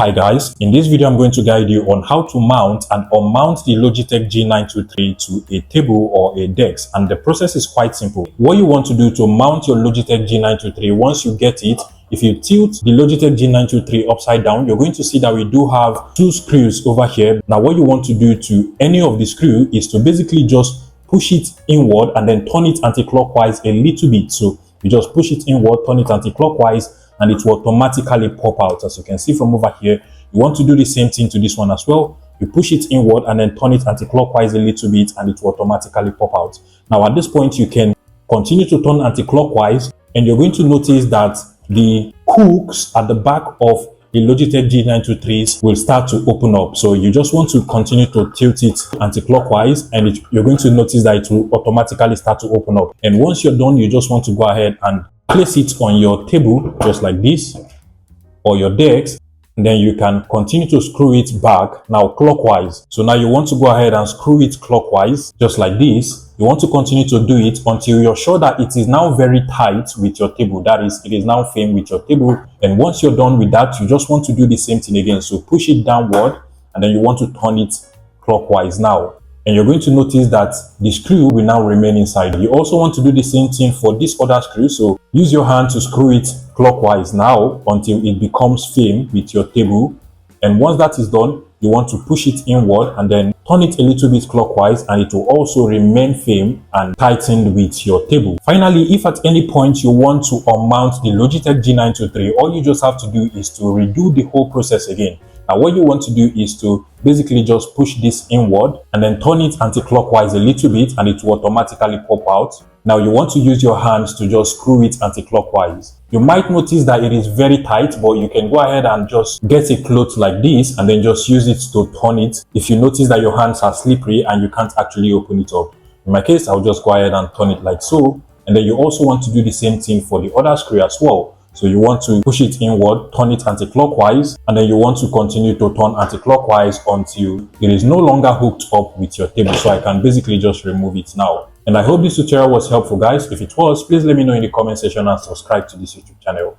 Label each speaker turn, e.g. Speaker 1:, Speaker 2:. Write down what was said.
Speaker 1: Hi guys, in this video I'm going to guide you on how to mount and unmount the Logitech G923 to a table or a desk, and the process is quite simple. What you want to do to mount your Logitech G923, once you get it, if you tilt the Logitech G923 upside down, you're going to see that we do have two screws over here. Now what you want to do to any of the screw is to basically just push it inward and then turn it anti-clockwise a little bit. So you just push it inward, turn it anti-clockwise, and it will automatically pop out. As you can see from over here, you want to do the same thing to this one as well. You push it inward and then turn it anti-clockwise a little bit, and it will automatically pop out. Now at this point, you can continue to turn anti-clockwise, and you're going to notice that the hooks at the back of the Logitech G923s will start to open up. So you just want to continue to tilt it anti-clockwise, and you're going to notice that it will automatically start to open up. And once you're done, you just want to go ahead and place it on your table just like this, or your desk, and then you can continue to screw it back now clockwise. So now you want to go ahead and screw it clockwise just like this. You want to continue to do it until you're sure that it is now very tight with your table, that is, it is now firm with your table. And once you're done with that, you just want to do the same thing again. So push it downward, and then you want to turn it clockwise now, and you're going to notice that the screw will now remain inside. You also want to do the same thing for this other screw. So use your hand to screw it clockwise now until it becomes firm with your table. And once that is done, you want to push it inward and then turn it a little bit clockwise, and it will also remain firm and tightened with your table. Finally, if at any point you want to unmount the Logitech G923, all you just have to do is to redo the whole process again. Now what you want to do is to basically just push this inward and then turn it anti-clockwise a little bit, and it will automatically pop out. Now you want to use your hands to just screw it anti-clockwise. You might notice that it is very tight, but you can go ahead and just get a cloth like this and then just use it to turn it if you notice that your hands are slippery and you can't actually open it up. In my case, I'll just go ahead and turn it like so. And then you also want to do the same thing for the other screw as well. So you want to push it inward, turn it anti-clockwise, and then you want to continue to turn anti-clockwise until it is no longer hooked up with your table. So I can basically just remove it now. And I hope this tutorial was helpful, guys. If it was, please let me know in the comment section and subscribe to this YouTube channel.